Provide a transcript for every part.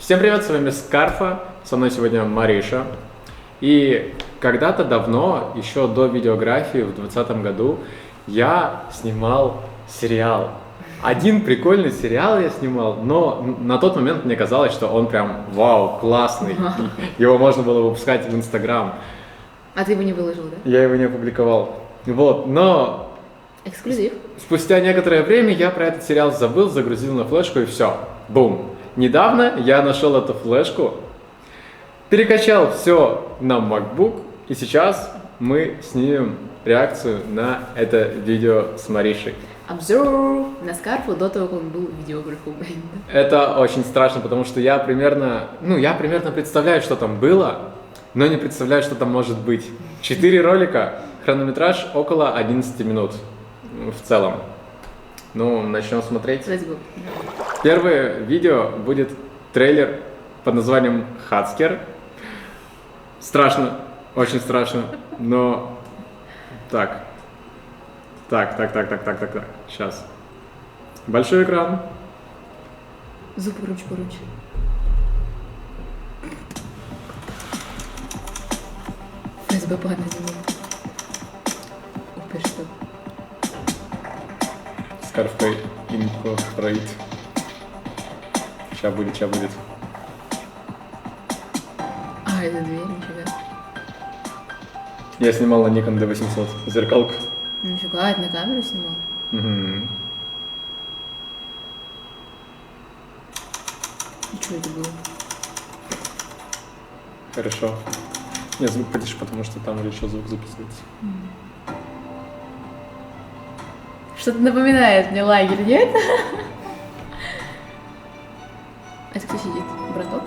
Всем привет, с вами Скарфа, со мной сегодня Мариша. И когда-то давно, еще до видеографии, в 2020 году, я снимал сериал. Один прикольный сериал я снимал, но на тот момент мне казалось, что он прям вау, классный. Его можно было выпускать в Инстаграм. А ты его не выложил, да? Я его не опубликовал. Вот, но... Эксклюзив. Спустя некоторое время я про этот сериал забыл, загрузил на флешку и все. Бум. Недавно я нашел эту флешку, перекачал все на MacBook, и сейчас мы снимем реакцию на это видео с Маришей. Обзор на Скарфу до того, как он был видеографом. Это очень страшно, потому что я примерно представляю, что там было, но не представляю, что там может быть. 4 ролика, хронометраж около 11 минут в целом. Ну, начнем смотреть. Let's go. Первое видео будет трейлер под названием «Хацкер». Страшно, очень страшно, но... Так. Сейчас. Большой экран. Зуб поруч. ФСБ по Опа, что? Scarface Incorporate. Сейчас будет. А, это дверь, нифига. Я снимал на Nikon D800 зеркалку. Нифига, это на камеру снимал? Угу. И что это было? Хорошо. Я звук потише, потому что там еще звук записывается. Что-то напоминает мне лагерь, нет? Это кто сидит? Браток?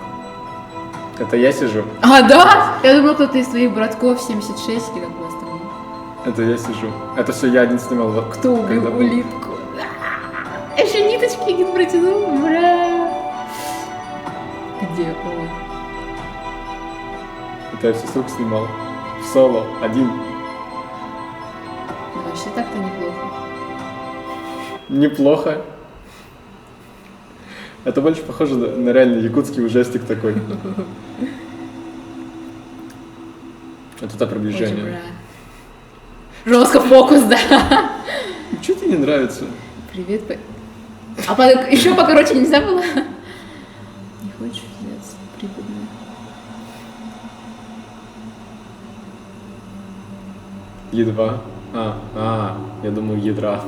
Это я сижу. А, да? Я думала, кто-то из твоих братков 76 или как у вас там. Это я сижу. Это все я один снимал. Кто убил улитку? Еще ниточки один протянул, бля. Где он? Это я все с рук снимал. В соло, один. Ну, вообще так-то неплохо. Неплохо. Это больше похоже на реально якутский ужастик такой. Это приближение. Жестко фокус, да. Что тебе не нравится? Привет. А еще покороче нельзя было? Не хочешь взяться? Прибыльно. Едва. Я думаю, ядра.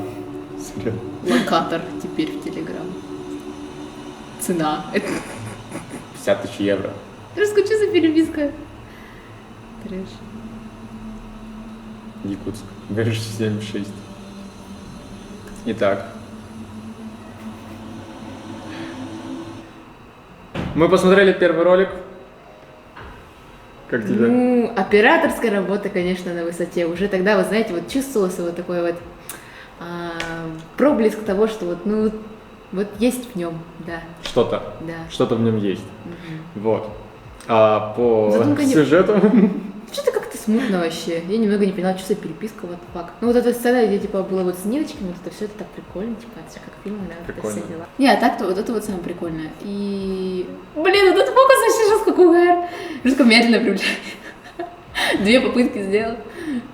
Локатор теперь в Телеграм. Цена. Это 50 тысяч евро. раскучу за переписка. Трэш. Якутск. Говоришь, 76. Итак. Мы посмотрели первый ролик. Как тебе? Ну, операторская работа, конечно, на высоте. Уже тогда, вы знаете, вот чувствовался вот такой вот проблеск того, что вот есть в нем, да. Что-то. Да. Что-то в нем есть. Угу. Вот. А по Задумка сюжету... Что-то как-то смутно вообще. Я немного не поняла, что за переписка, вот факт. Ну вот эта сцена, где типа было вот с ниточками, вот это все это так прикольно, типа, это как фильм, да, Прикольно. это все дела. Не, а так-то вот это вот самое прикольное. И... Блин, вот этот фокус вообще жестко как угар. Жестко медленно приближает. 2 попытки сделал,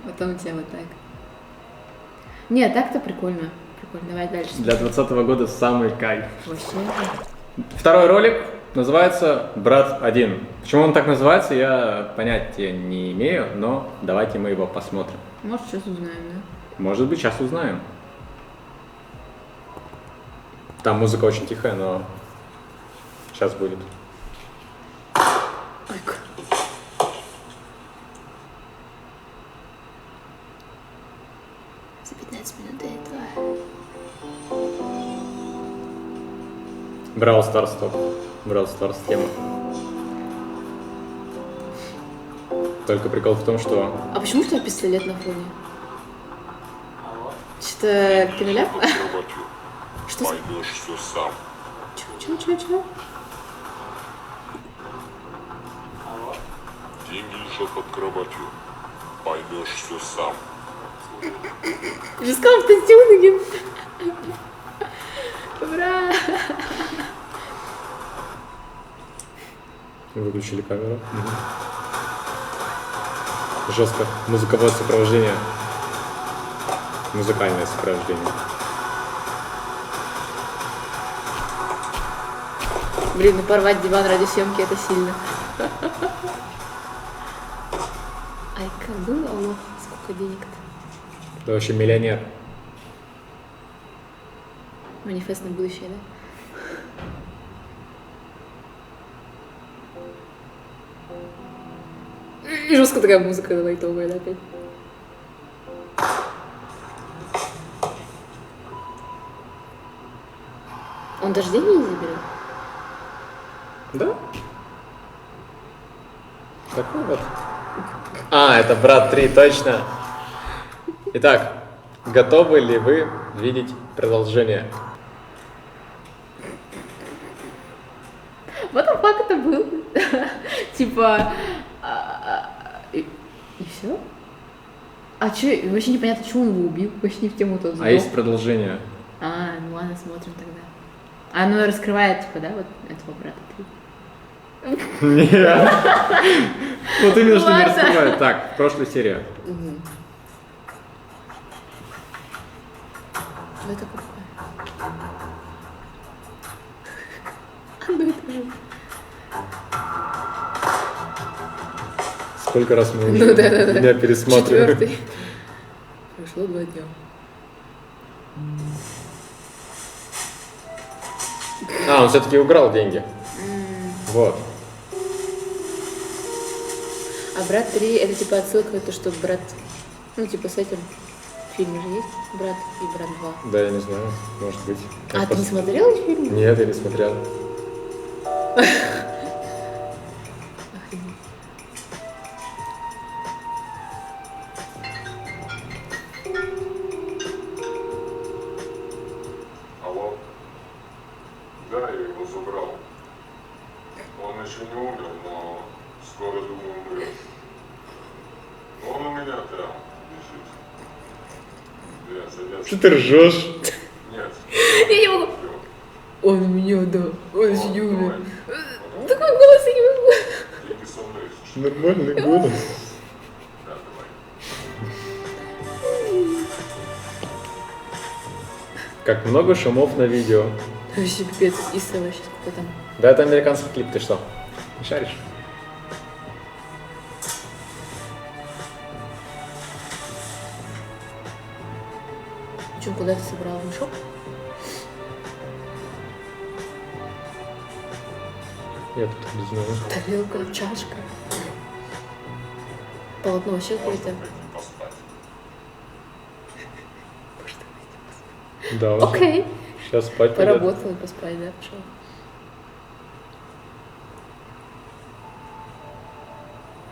потом у тебя вот так. Не, а так-то прикольно. Прикольно, давай дальше. Для 2020 года самый кайф. Вообще. Второй ролик называется «Брат 1». Почему он так называется, я понятия не имею, но давайте мы его посмотрим. Может, сейчас узнаем, да? Может быть, сейчас узнаем. Там музыка очень тихая, но сейчас будет. Ой-ка. За 15 минут до этого. Brawl Stars топ. Brawl Stars тема. Только прикол в том, что... А почему у тебя пистолет на фоне? Что-то криляп? Что? Поймешь все сам. Чего? Деньги лежат под кроватью. Поймешь все сам. Же сказал, что Тюнегин. Ура! Выключили камеру. Жестко. Музыковое сопровождение. Музыкальное сопровождение. Блин, ну порвать диван ради съемки это сильно. Ай, как было, алло, сколько денег-то? Ты вообще миллионер. Манифест на будущее, да? И жестко такая музыка лайтовая, да, опять? Он даже деньги не заберет? Да? Такой вот. А, это брат 3, точно. Итак, готовы ли вы видеть продолжение? Вот факт это был. Типа... И все? А че, вообще непонятно, чего он его убил, вообще не в тему тот сдох. А есть продолжение? А, ну ладно, смотрим тогда. А оно раскрывает, типа, да, вот этого брата 3? Нет. Вот именно что не Ладно. раскрывает. Так, прошлая серия. Ну это какое? Ну это же... Сколько раз мы Ну уже да. меня пересматриваем. 4. Прошло 2 дня. А, он все-таки украл деньги. Вот. А брат 3 это типа отсылка, это что брат... Ну типа с этим в фильме же есть брат и брат 2. Да, я не знаю, может быть. А ты не смотрел эти фильмы? Нет, я не смотрел. Алло? Да, я его забрал. Он еще не умер, но скоро, думаю, умрет. Но он у меня там лежит. Я садятся. Что ты ржешь? Нет. Я не могу. Всё. Он у меня, да. Он еще не Давай. умер. Такой голос я не могу. Деньги со мной, если что. Нормальный голос. Да, давай. Как много шумов на видео. Вообще пипец, Иса вообще сколько там. Да, это американский клип, ты что? Не шаришь? Че, куда ты собрал мешок? Я тут не знаю. Тарелка, чашка. Полотно вообще какое-то. Поспать. Да, уже. Окей. Сейчас спать пойдет. Поработал и поспать, да, пошел.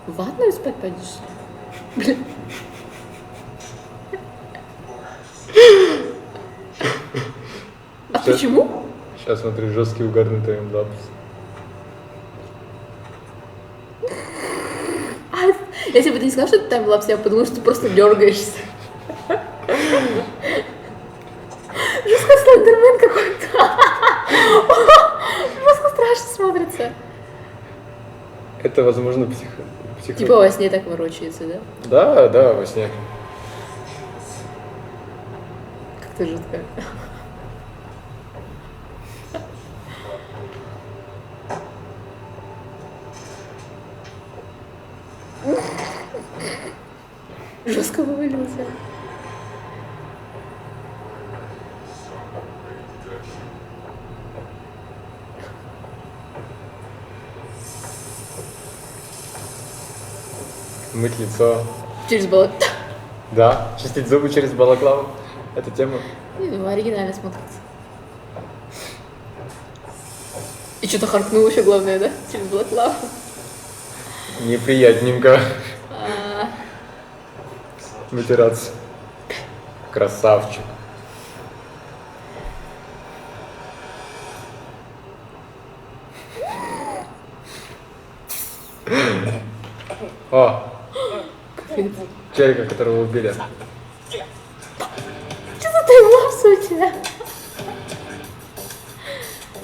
В ванную спать пойдешь? Блин. А Сейчас. почему? Сейчас смотри, жесткий угарный таймлапс. Если бы ты не сказал, что это таймлапс, я бы подумала, что ты просто дергаешься. Жестко слендермен какой-то. Жестко страшно смотрится. Это, возможно, Типа во сне так ворочается, да? Да, да, во сне. Как-то жутко. Жестко вывалился. Мыть лицо. Через болото. Да, чистить зубы через балаклаву. Это тема. Ну, оригинально смотрится. И что-то харкнул еще, главное, да? Через балаклаву. Неприятненько вытираться. Красавчик. О, Капец. челика, которого убили. Что за таймлапс у тебя?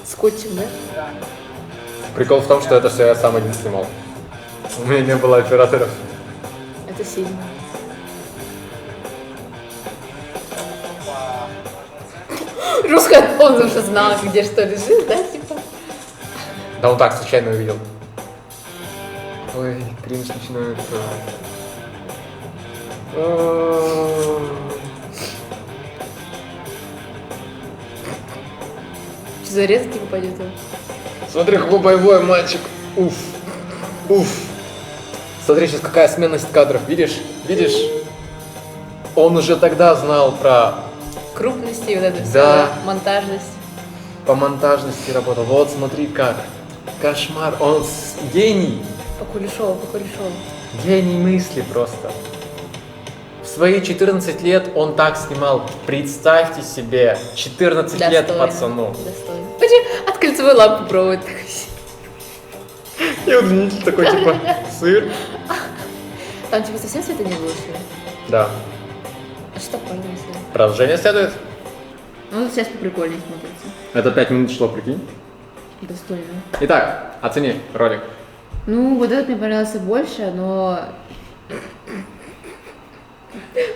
Скотчем, да? Прикол в том, что это все я сам один снимал. У меня не было операторов. Это сильно. Жестко, он уже знал, где что лежит, да, типа? Да он так случайно увидел. Ой, кринж начинается. Что за резкий попадет он? Смотри, какой боевой мальчик. Уф. Уф. Смотри, сейчас какая сменность кадров. Видишь? Видишь? Он уже тогда знал про Крупности, вот это все, Да. монтажность. по монтажности работал. Вот смотри как. Кошмар. Он гений. По Кулешову. Гений мысли просто. В свои 14 лет он так снимал. Представьте себе, 14 лет пацану. Достойно. Почему от кольцевой лампы провод такой. И удлинитель такой, типа, сыр. Там типа совсем света не было еще? Да. А что пользуемся? Продолжение следует. Ну, сейчас поприкольнее смотрится. Это 5 минут шло, прикинь. Достойно. Итак, оцени ролик. Ну, вот этот мне понравился больше, но...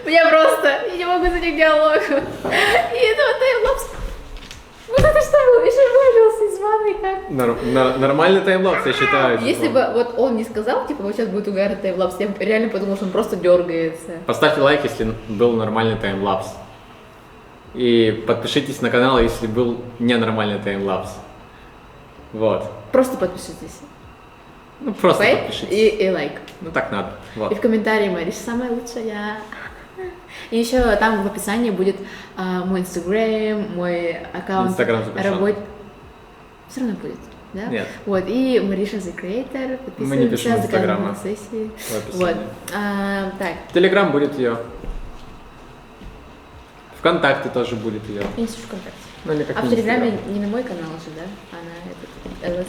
Я просто я не могу за них диалог. И это вот таймлапс. Вот это что было? Еще вылился из ванны как? Нормальный таймлапс, я считаю. Если бы вот он не сказал, типа, вот сейчас будет угар таймлапс, я бы реально подумал, что он просто дергается. Поставьте лайк, если был нормальный таймлапс. И подпишитесь на канал, если был ненормальный таймлапс. Вот. Просто подпишитесь. Ну, просто Лайк подпишитесь. и лайк. Ну, так надо. И Вот. в комментарии Мариша самая лучшая. И еще там в описании будет мой инстаграм, мой аккаунт. Инстаграм запрещен. Все равно будет, да? Нет. Вот, и Мариша the Creator. Мы не пишем подписываемся, заказываем Инстаграма. сессии. В описании. Вот. Так, Телеграм будет ее. ВКонтакте тоже будет ее. я не слышу ВКонтакте. Ну, или как А в Телеграме не на мой канал же, да? А на этот, LS.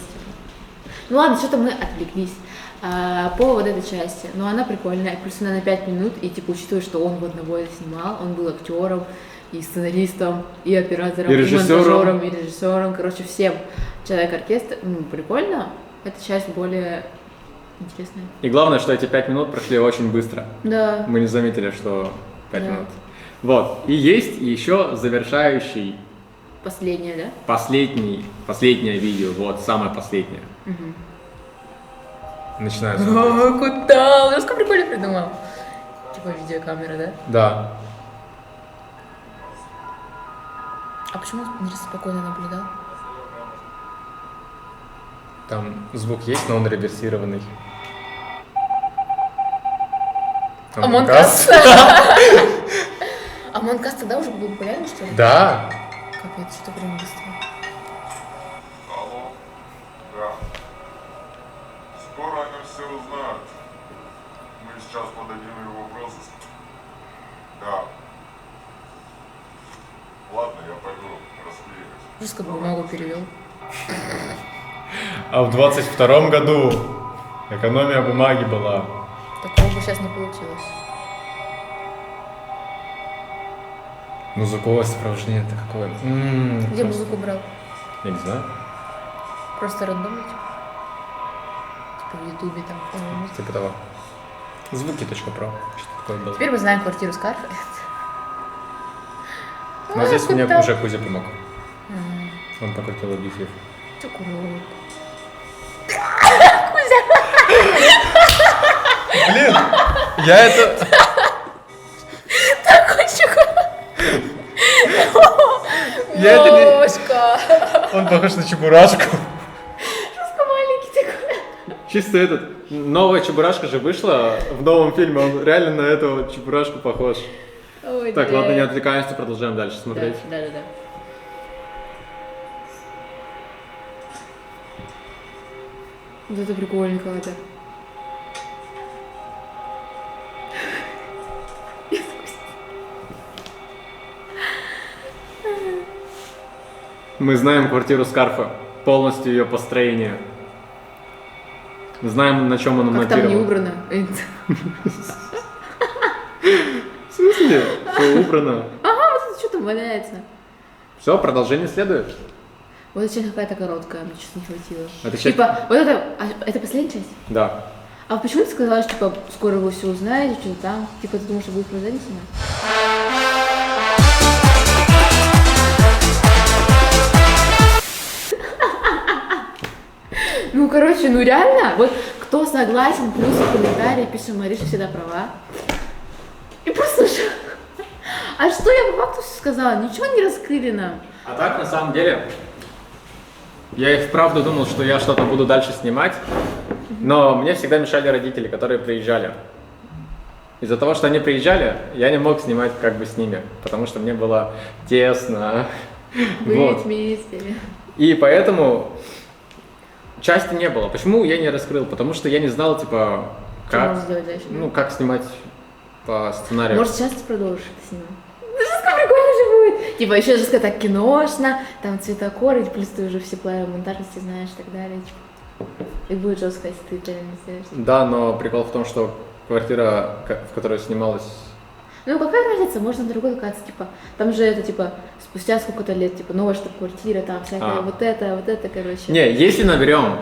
Ну ладно, что-то мы отвлеклись. По вот этой части. Но она прикольная, плюс она на 5 минут, и типа учитывая, что он в одного это снимал, он был актером, и сценаристом, и оператором, И режиссером. монтажером, и режиссером, короче, всем. Человек-оркестр, ну, прикольно. Эта часть более интересная. И главное, что эти 5 минут прошли очень быстро. Да. Мы не заметили, что 5 Да. минут. Вот. И есть еще завершающий, Последняя, да? последнее видео. Вот, самое последнее. Начинаю О, куда? Он насколько прикольно придумал. Типа видеокамера, да? Да. А почему он не спокойно наблюдал? Там звук есть, но он реверсированный. Among Us. Among Us тогда уже был популярен, что ли? Да. Капец, что время быстро. Алло? Да. Скоро они все узнают. Мы сейчас подадим его в розыск. Да. Ладно, я пойду расклеивать. Жестко бумагу перевел. А в 22-м году экономия бумаги была. Такого бы сейчас не получилось. Музыковое сопровождение это какое? Где музыку брал? Я не знаю. Просто рандомно, типа? Типа в Ютубе там, по-моему. Типа того. Звуки.про. Что такое было. Теперь мы знаем квартиру Скарфа. Но здесь мне куда? уже Кузя помог. Он покрутил объектив. Чукурок. Блин, я это... Такой чукурок. Я это не... Ложка. Он похож на Чебурашку. Жестко маленький такой. Чисто этот... Новая Чебурашка же вышла в новом фильме. Он реально на этого Чебурашку похож. Ой, Так, да. ладно, не отвлекаемся, продолжаем дальше смотреть. Да. Вот это прикольненько это. Мы знаем квартиру Скарфа, полностью ее построение. Знаем, на чем он Как там не монтировал. убрано. В смысле? Все убрано. Ага, вот это что там валяется. Все, продолжение следует. Вот эта часть какая-то короткая, мне честно не хватило. Это часть- Типа, вот это последняя часть? Да. А почему ты сказала, что типа скоро вы все узнаете, что-то там? Типа ты думаешь, что будет продолжение снимать? Ну, короче, ну реально, вот кто согласен, плюс в комментарии пишем, Мариша всегда права. И просто а что я по факту все сказала? Ничего не раскрыли нам. А так, на самом деле, я и вправду думал, что я что-то буду дальше снимать, но мне всегда мешали родители, которые приезжали. Из-за того, что они приезжали, я не мог снимать как бы с ними, потому что мне было тесно. Быть Вот. вместе. И поэтому части не было. Почему я не раскрыл? Потому что я не знал, типа, Что как, можно сделать дальше? ну, как снимать по сценарию. Может, сейчас ты продолжишь это снимать? Жестко прикольно же будет. Типа, еще жестко так киношно, там цветокор, и плюс ты уже все правила монтажности знаешь и так далее. Типа. И будет жестко, если ты это реально сделаешь. Да, но прикол в том, что квартира, в которой снималась... Ну, какая разница, можно на другой локации, типа, там же это, типа, спустя сколько-то лет, типа, новая штаб-квартира, там всякая, вот это, короче. Не, если наберем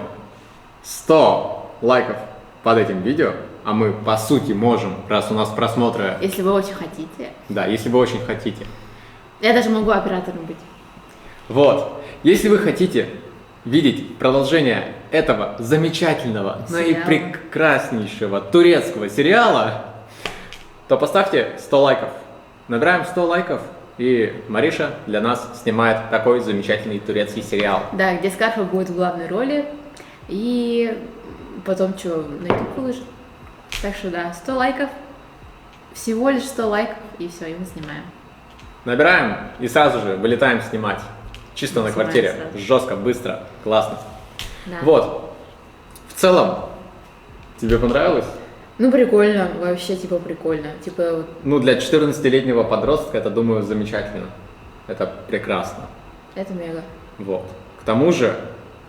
100 лайков под этим видео, а мы, по сути, можем, раз у нас просмотры... Если вы очень хотите. Да, если вы очень хотите. Я даже могу оператором быть. Вот. Если вы хотите видеть продолжение этого замечательного, Сериала. наипрекраснейшего турецкого сериала, то поставьте 100 лайков. Набираем 100 лайков, и Мариша для нас снимает такой замечательный турецкий сериал. Да, где Скарфа будет в главной роли, и потом что, на YouTube выложит. Так что да, 100 лайков, всего лишь 100 лайков, и все, и мы снимаем. Набираем и сразу же вылетаем снимать. Чисто на Снимаем квартире. сразу. Жестко, быстро, классно. Да. Вот. В целом, тебе понравилось? Ну, прикольно, вообще, типа, прикольно. Типа, вот, Ну, для 14-летнего подростка это, думаю, замечательно. Это прекрасно. это мега. Вот. К тому же,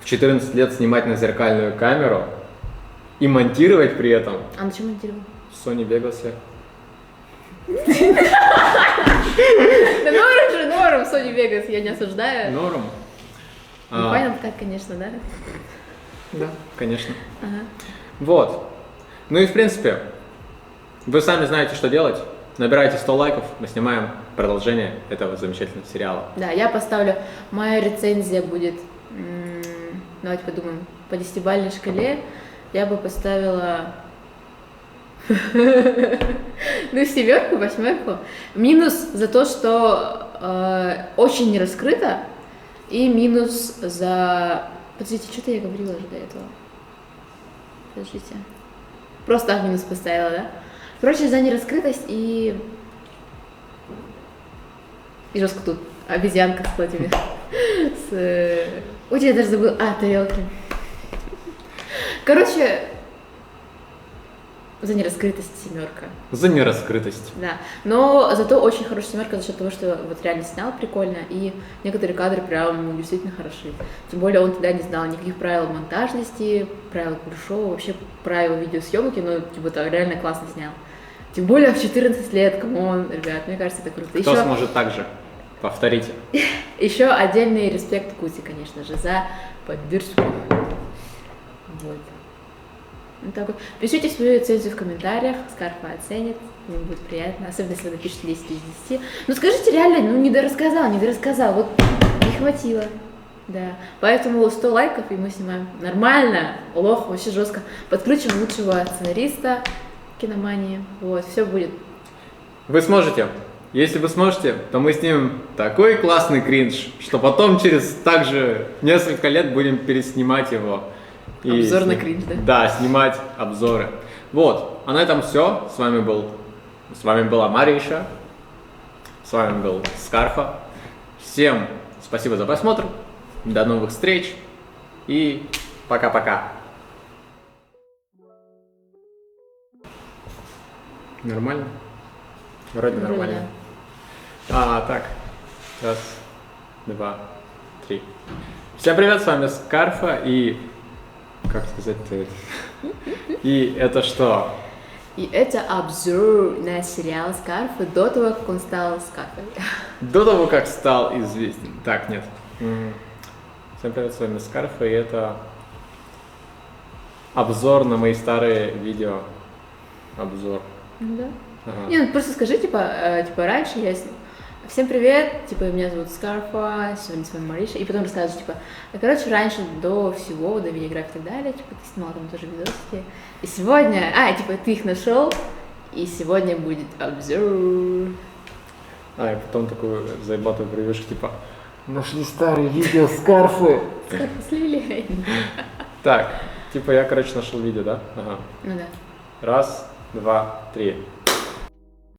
в 14 лет снимать на зеркальную камеру и монтировать при этом А на чем монтировал? Sony Vegas. Да норм же, норм, Sony Vegas, я не осуждаю. Норм. Ну, А, Final Cut, конечно, да? Да, конечно. Ага. Вот. Ну и в принципе, вы сами знаете, что делать. Набирайте 100 лайков, мы снимаем продолжение этого замечательного сериала. Да, я поставлю, моя рецензия будет, давайте подумаем, по 10-бальной шкале я бы поставила, ну, 7, 8. Минус за то, что очень не раскрыто, и минус за... Подождите, что-то я говорила же до этого. Подождите. Просто так минус поставила, да? Короче, за нераскрытость и жестко тут обезьянка с этими. Ой, я даже забыла. Тарелки. Короче, за нераскрытость 7. За нераскрытость. Да. Но зато очень хорошая 7 за счет того, что вот реально снял прикольно, и некоторые кадры прям действительно хороши. Тем более он тогда не знал никаких правил монтажности, правил куршоу, вообще правил видеосъемки, но типа так реально классно снял. Тем более в 14 лет, камон, ребят, мне кажется, это круто. Кто сможет так же? Повторите. Еще отдельный респект Кути, конечно же, за поддержку. Вот. Вот так вот. Пишите свою рецензию в комментариях, Скарфа оценит, мне будет приятно, особенно если вы напишите 10 из 10. Ну скажите реально, ну не дорассказал, вот не хватило. Да, поэтому 100 лайков, и мы снимаем нормально, лох, вообще жестко. Подключим лучшего сценариста киномании, вот, все будет. Вы сможете. Если вы сможете, то мы снимем такой классный кринж, что потом через также несколько лет будем переснимать его. И Обзор на кринж, да? Да, снимать обзоры. Вот, а на этом все. С вами была Мариша. С вами был Скарфа. Всем спасибо за просмотр. До новых встреч. И пока-пока. Нормально? Вроде нормально. Так. Раз, два, три. Всем привет, с вами Скарфа и... Как сказать-то это? И это что? И это обзор на сериал Скарфа до того, как он стал Скарфой. До того, как стал известен. Так, нет. Всем привет, с вами Скарф, и это обзор на мои старые видео. Обзор. Да. Ага. Не, ну просто скажи, типа раньше я... Всем привет, типа, меня зовут Скарфа, сегодня с вами Мариша, и потом рассказываешь, типа, короче, раньше, до всего, до видеографии и так далее, типа, ты снимала там тоже видосики, и сегодня, типа, ты их нашел, и сегодня будет обзор. И потом такую заебатую прививку, типа, нашли старые видео Скарфы. Скарфа слили. Так, типа, я, короче, нашел видео, да? Ага. Ну да. Раз, два, три.